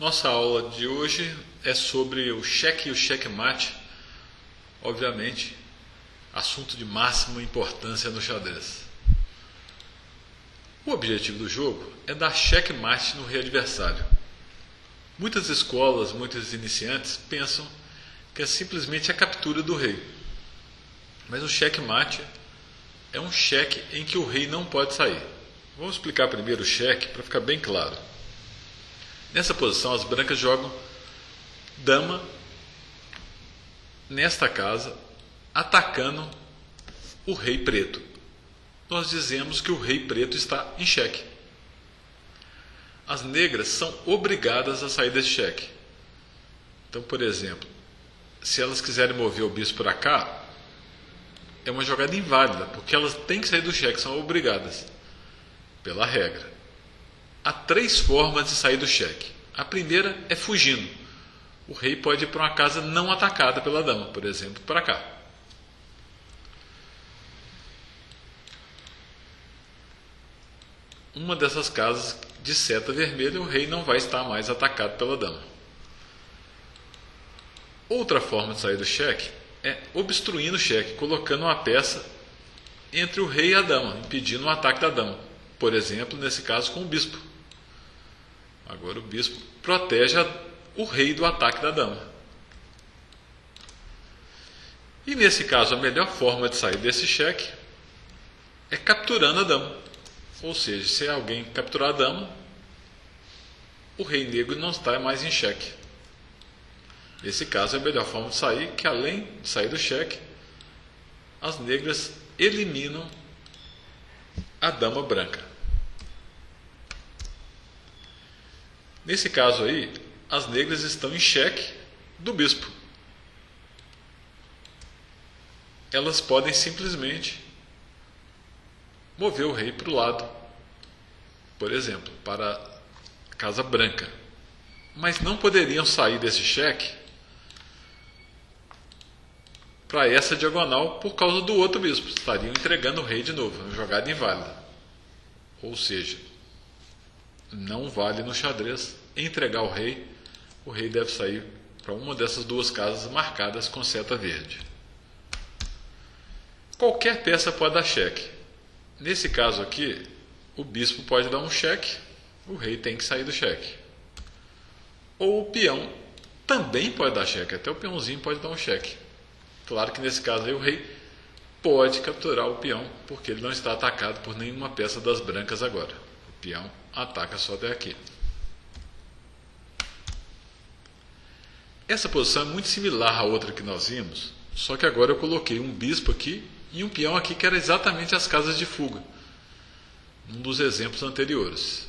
Nossa aula de hoje é sobre o cheque e o checkmate, obviamente, assunto de máxima importância no xadrez. O objetivo do jogo é dar checkmate no rei adversário. Muitas escolas, muitos iniciantes pensam que é simplesmente a captura do rei. Mas o checkmate é um cheque em que o rei não pode sair. Vamos explicar primeiro o cheque para ficar bem claro. Nessa posição, as brancas jogam dama nesta casa, atacando o rei preto. Nós dizemos que o rei preto está em xeque. As negras são obrigadas a sair desse xeque. Então, por exemplo, se elas quiserem mover o bispo para cá, é uma jogada inválida, porque elas têm que sair do xeque, são obrigadas, pela regra. Há três formas de sair do xeque. A primeira é fugindo. O rei pode ir para uma casa não atacada pela dama, por exemplo, para cá. Uma dessas casas de seta vermelha, o rei não vai estar mais atacado pela dama. Outra forma de sair do xeque é obstruindo o xeque, colocando uma peça entre o rei e a dama, impedindo o ataque da dama. Por exemplo, nesse caso com o bispo. Agora o bispo protege o rei do ataque da dama. E nesse caso, a melhor forma de sair desse xeque é capturando a dama. Ou seja, se alguém capturar a dama, o rei negro não está mais em xeque. Nesse caso, a melhor forma de sair, que além de sair do xeque, as negras eliminam a dama branca. Nesse caso aí, as negras estão em xeque do bispo. Elas podem simplesmente mover o rei para o lado, por exemplo, para a casa branca. Mas não poderiam sair desse xeque para essa diagonal por causa do outro bispo. Estariam entregando o rei de novo, uma jogada inválida. Ou seja, não vale no xadrez entregar o rei deve sair para uma dessas duas casas marcadas com seta verde. Qualquer peça pode dar cheque. Nesse caso aqui, o bispo pode dar um cheque, o rei tem que sair do cheque. Ou o peão também pode dar cheque, até o peãozinho pode dar um cheque. Claro que nesse caso aí o rei pode capturar o peão, porque ele não está atacado por nenhuma peça das brancas agora. O peão ataca só até aqui. Essa posição é muito similar à outra que nós vimos, só que agora eu coloquei um bispo aqui e um peão aqui, que era exatamente as casas de fuga, num dos exemplos anteriores.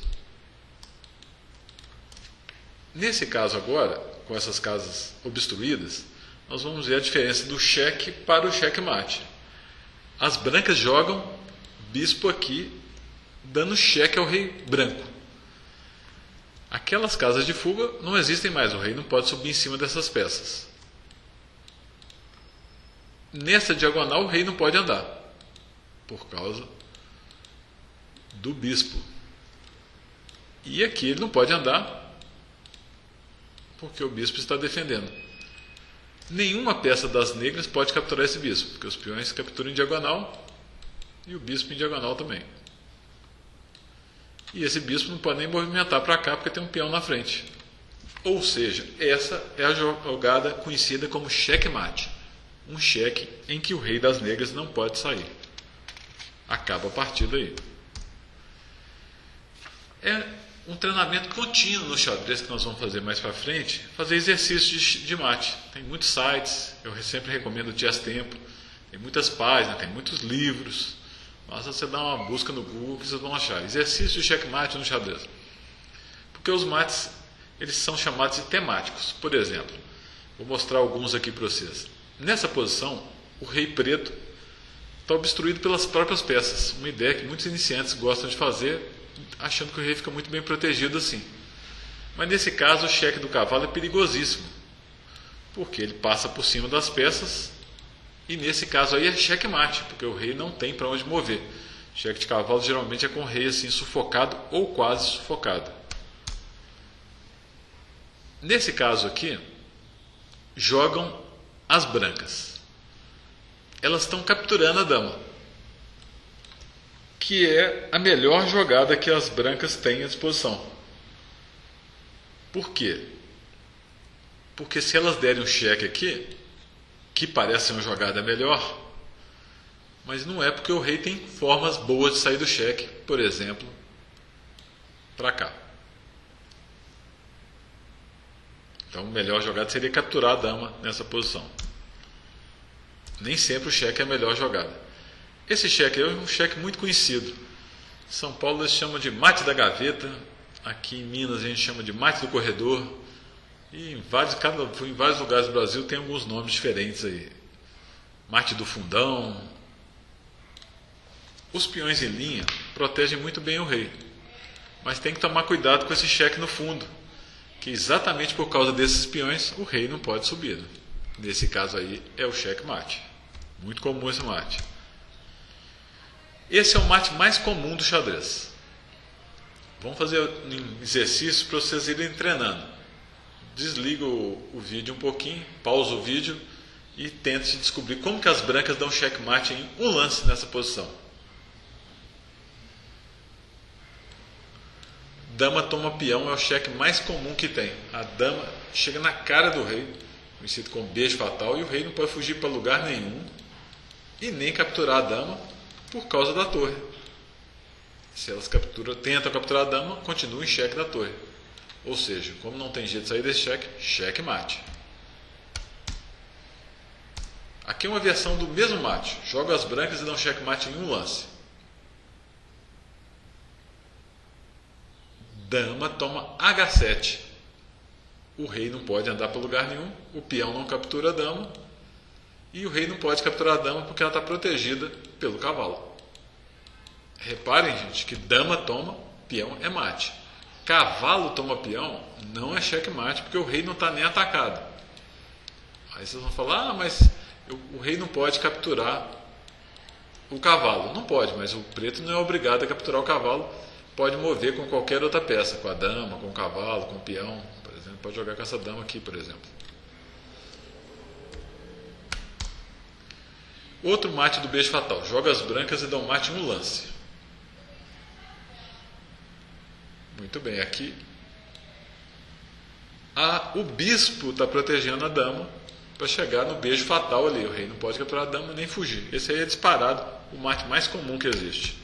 Nesse caso agora, com essas casas obstruídas, nós vamos ver a diferença do cheque para o checkmate. As brancas jogam bispo aqui, dando cheque ao rei branco. Aquelas casas de fuga não existem mais, o rei não pode subir em cima dessas peças. Nessa diagonal o rei não pode andar, por causa do bispo. E aqui ele não pode andar, porque o bispo está defendendo. Nenhuma peça das negras pode capturar esse bispo, porque os peões capturam em diagonal e o bispo em diagonal também. E esse bispo não pode nem movimentar para cá, porque tem um peão na frente. Ou seja, essa é a jogada conhecida como checkmate. Um cheque em que o rei das negras não pode sair. Acaba a partida aí. É um treinamento contínuo no xadrez que nós vamos fazer mais para frente, fazer exercícios de mate. Tem muitos sites, eu sempre recomendo o Chess Tempo, tem muitas páginas, tem muitos livros. Basta você dar uma busca no Google que vocês vão achar. Exercício de checkmate no xadrez. Porque os mates, eles são chamados de temáticos. Por exemplo, vou mostrar alguns aqui para vocês. Nessa posição, o rei preto está obstruído pelas próprias peças. Uma ideia que muitos iniciantes gostam de fazer, achando que o rei fica muito bem protegido assim. Mas nesse caso, o cheque do cavalo é perigosíssimo, porque ele passa por cima das peças. E nesse caso aí é checkmate, porque o rei não tem para onde mover. Cheque de cavalo geralmente é com o rei assim sufocado ou quase sufocado. Nesse caso aqui, jogam as brancas. Elas estão capturando a dama, que é a melhor jogada que as brancas têm à disposição. Por quê? Porque se elas derem um cheque aqui, que parece ser uma jogada melhor, mas não é, porque o rei tem formas boas de sair do cheque, por exemplo, para cá. Então, a melhor jogada seria capturar a dama nessa posição. Nem sempre o cheque é a melhor jogada. Esse cheque é um cheque muito conhecido. Em São Paulo eles chamam de mate da gaveta. Aqui em Minas a gente chama de mate do corredor. E em vários lugares do Brasil tem alguns nomes diferentes aí. Mate do fundão. Os peões em linha protegem muito bem o rei. Mas tem que tomar cuidado com esse cheque no fundo, que exatamente por causa desses peões o rei não pode subir. Nesse caso aí é o cheque mate. Muito comum esse mate. Esse é o mate mais comum do xadrez. Vamos fazer um exercício para vocês irem treinando. Desliga o vídeo um pouquinho, pausa o vídeo e tente descobrir como que as brancas dão checkmate em um lance nessa posição. Dama toma peão é o cheque mais comum que tem. A dama chega na cara do rei, conhecido como beijo fatal, e o rei não pode fugir para lugar nenhum e nem capturar a dama por causa da torre. Se elas tentam capturar a dama, continua em cheque da torre. Ou seja, como não tem jeito de sair desse cheque, cheque mate. Aqui é uma versão do mesmo mate. Joga as brancas e dá um cheque mate em um lance. Dama toma H7. O rei não pode andar para lugar nenhum, o peão não captura a dama e o rei não pode capturar a dama porque ela está protegida pelo cavalo. Reparem, gente, que dama toma, peão é mate. Cavalo toma peão, não é checkmate, porque o rei não está nem atacado. Aí vocês vão falar, mas o rei não pode capturar o cavalo. Não pode, mas o preto não é obrigado a capturar o cavalo. Pode mover com qualquer outra peça, com a dama, com o cavalo, com o peão. Por exemplo, pode jogar com essa dama aqui, por exemplo. Outro mate do beijo fatal. Joga as brancas e dá um mate em um lance. Muito bem, aqui o bispo está protegendo a dama para chegar no beijo fatal ali. O rei não pode capturar a dama nem fugir. Esse aí é disparado o mate mais comum que existe.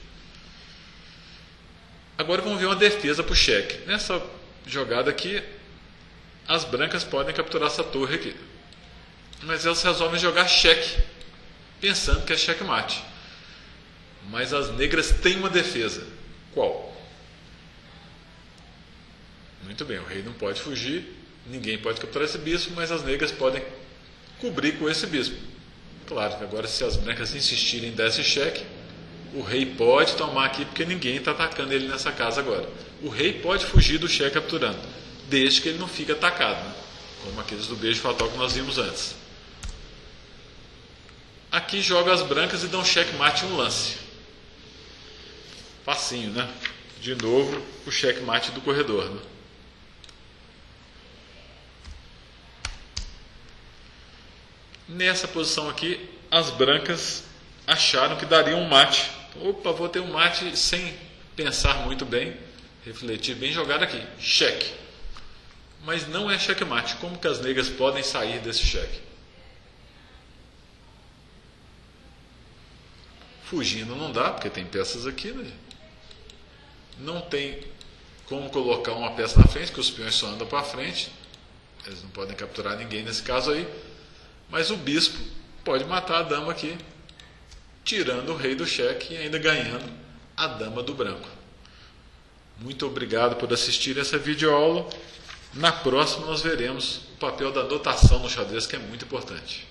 Agora vamos ver uma defesa para o cheque. Nessa jogada aqui, as brancas podem capturar essa torre aqui. Mas elas resolvem jogar cheque, pensando que é checkmate. Mas as negras têm uma defesa. Qual? Muito bem, o rei não pode fugir, ninguém pode capturar esse bispo, mas as negras podem cobrir com esse bispo. Claro que agora, se as brancas insistirem em dar esse cheque, o rei pode tomar aqui, porque ninguém está atacando ele nessa casa agora. O rei pode fugir do cheque capturando, desde que ele não fique atacado, né? Como aqueles do beijo fatal que nós vimos antes. Aqui joga as brancas e dá um checkmate em um lance. Facinho, né? De novo, o checkmate do corredor, né? Nessa posição aqui, as brancas acharam que daria um mate. Opa, vou ter um mate sem pensar muito bem, refletir bem, jogar aqui, cheque. Mas não é checkmate. Como que as negras podem sair desse cheque? Fugindo não dá, porque tem peças aqui, né? Não tem como colocar uma peça na frente, que os peões só andam para frente. Eles não podem capturar ninguém nesse caso aí. Mas o bispo pode matar a dama aqui, tirando o rei do cheque e ainda ganhando a dama do branco. Muito obrigado por assistir essa videoaula. Na próxima nós veremos o papel da notação no xadrez, que é muito importante.